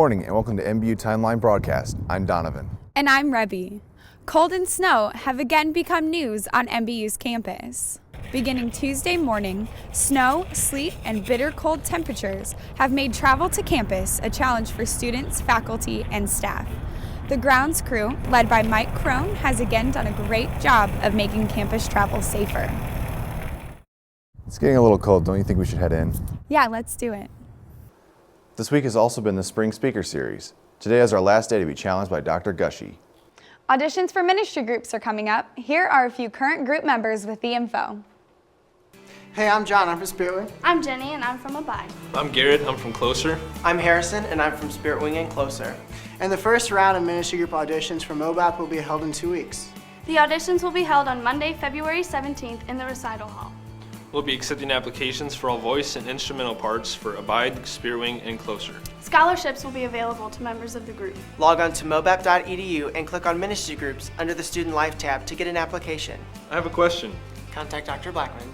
morning and welcome to MBU Timeline Broadcast. I'm Donovan. And I'm Rebby. Cold and snow have again become news on MBU's campus. Beginning Tuesday morning, snow, sleet, and bitter cold temperatures have made travel to campus a challenge for students, faculty, and staff. The grounds crew, led by Mike Crone, has again done a great job of making campus travel safer. It's getting a little cold. Don't you think we should head in? Yeah, let's do it. This week has also been the Spring Speaker Series. Today is our last day to be challenged by Dr. Gushy. Auditions for ministry groups are coming up. Here are a few current group members with the info. Hey, I'm John, I'm from Spirit Wing. I'm Jenny, and I'm from Abide. I'm Garrett, I'm from Closer. I'm Harrison, and I'm from Spirit Wing and Closer. And the first round of ministry group auditions for MOBAP will be held in 2 weeks. The auditions will be held on Monday, February 17th in the recital hall. We'll be accepting applications for all voice and instrumental parts for Abide, Spirit Wing, and Closer. Scholarships will be available to members of the group. Log on to mobap.edu and click on Ministry Groups under the Student Life tab to get an application. I have a question. Contact Dr. Blackman.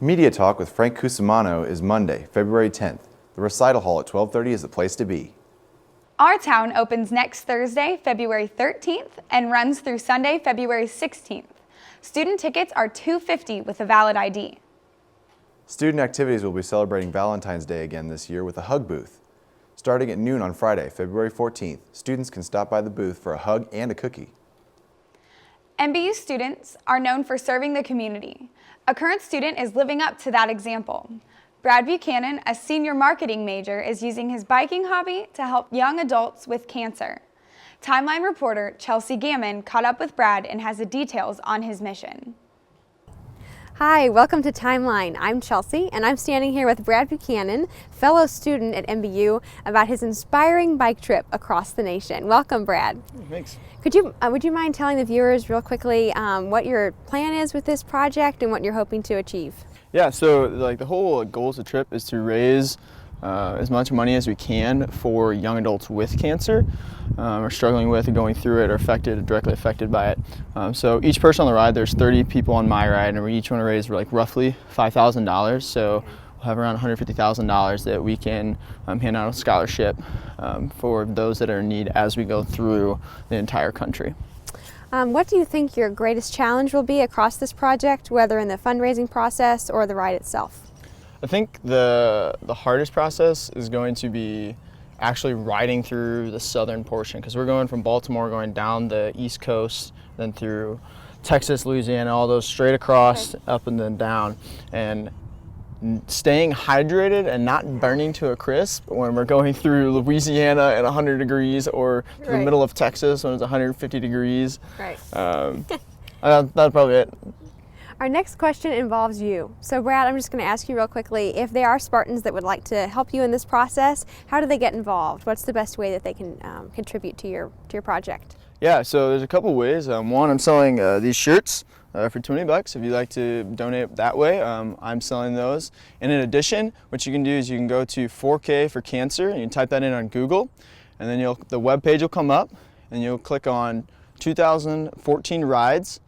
Media Talk with Frank Cusimano is Monday, February 10th. The recital hall at 12:30 is the place to be. Our Town opens next Thursday, February 13th, and runs through Sunday, February 16th. Student tickets are $250 with a valid ID. Student activities will be celebrating Valentine's Day again this year with a hug booth. Starting at noon on Friday, February 14th, students can stop by the booth for a hug and a cookie. MBU students are known for serving the community. A current student is living up to that example. Brad Buchanan, a senior marketing major, is using his biking hobby to help young adults with cancer. Timeline reporter Chelsea Gammon caught up with Brad and has the details on his mission. Hi, welcome to Timeline. I'm Chelsea, and I'm standing here with Brad Buchanan, fellow student at MBU, about his inspiring bike trip across the nation. Welcome, Brad. Thanks. Would you mind telling the viewers real quickly what your plan is with this project and what you're hoping to achieve? Yeah, so the whole goal of the trip is to raise as much money as we can for young adults with cancer, or struggling with, or going through it, or directly affected by it. So each person on the ride, there's 30 people on my ride, and we each want to raise roughly $5,000. So we'll have around $150,000 that we can hand out a scholarship for those that are in need as we go through the entire country. What do you think your greatest challenge will be across this project, whether in the fundraising process or the ride itself? I think the hardest process is going to be actually riding through the southern portion, because we're going from Baltimore, going down the East Coast, then through Texas, Louisiana, all those straight across, up and then down, and staying hydrated and not burning to a crisp when we're going through Louisiana at 100 degrees or through the middle of Texas when it's 150 degrees. Right. That's probably it. Our next question involves you. So Brad, I'm just going to ask you real quickly, if there are Spartans that would like to help you in this process, how do they get involved? What's the best way that they can contribute to your project? Yeah, so there's a couple ways. One, I'm selling these shirts for $20 if you'd like to donate that way. I'm selling those. And in addition, what you can do is you can go to 4K for Cancer, and you can type that in on Google, and then the web page will come up, and you'll click on 2014 rides,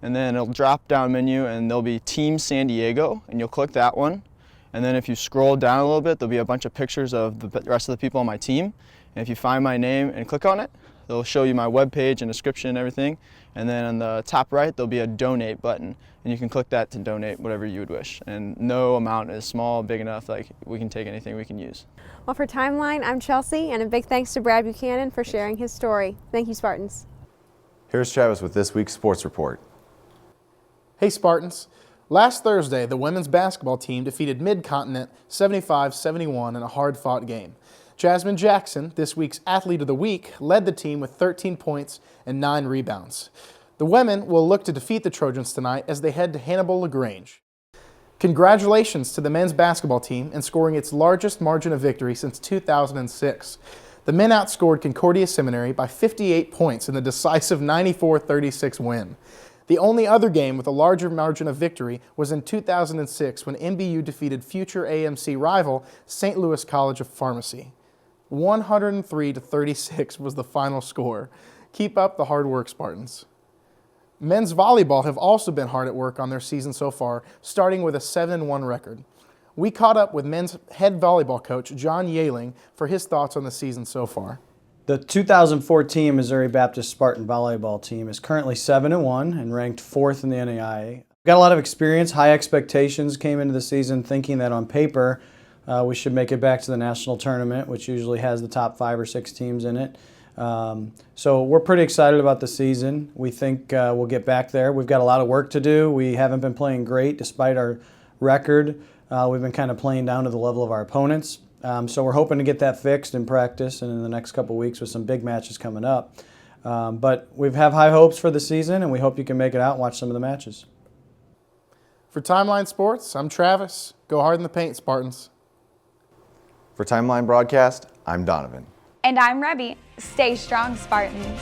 and then it'll drop down menu and there'll be Team San Diego, and you'll click that one. And then if you scroll down a little bit, there'll be a bunch of pictures of the rest of the people on my team. And if you find my name and click on it, they'll show you my webpage and description and everything. And then on the top right, there'll be a donate button, and you can click that to donate whatever you would wish. And no amount is small, big enough, we can take anything we can use. Well, for Timeline, I'm Chelsea, and a big thanks to Brad Buchanan for sharing his story. Thank you, Spartans. Here's Travis with this week's sports report. Hey Spartans! Last Thursday, the women's basketball team defeated Mid-Continent 75-71 in a hard-fought game. Jasmine Jackson, this week's Athlete of the Week, led the team with 13 points and 9 rebounds. The women will look to defeat the Trojans tonight as they head to Hannibal LaGrange. Congratulations to the men's basketball team in scoring its largest margin of victory since 2006. The men outscored Concordia Seminary by 58 points in the decisive 94-36 win. The only other game with a larger margin of victory was in 2006 when MBU defeated future AMC rival St. Louis College of Pharmacy. 103-36 was the final score. Keep up the hard work, Spartans. Men's volleyball have also been hard at work on their season so far, starting with a 7-1 record. we caught up with men's head volleyball coach John Yealing for his thoughts on the season so far. The 2014 Missouri Baptist Spartan volleyball team is currently 7-1 and ranked 4th in the NAIA. Got a lot of experience, high expectations, came into the season thinking that on paper we should make it back to the national tournament, which usually has the top 5 or 6 teams in it. So we're pretty excited about the season. We think we'll get back there. We've got a lot of work to do. We haven't been playing great despite our record. We've been kind of playing down to the level of our opponents. So we're hoping to get that fixed in practice and in the next couple weeks with some big matches coming up. But we have high hopes for the season, and we hope you can make it out and watch some of the matches. For Timeline Sports, I'm Travis. Go hard in the paint, Spartans. For Timeline Broadcast, I'm Donovan. And I'm Rebby. Stay strong, Spartans.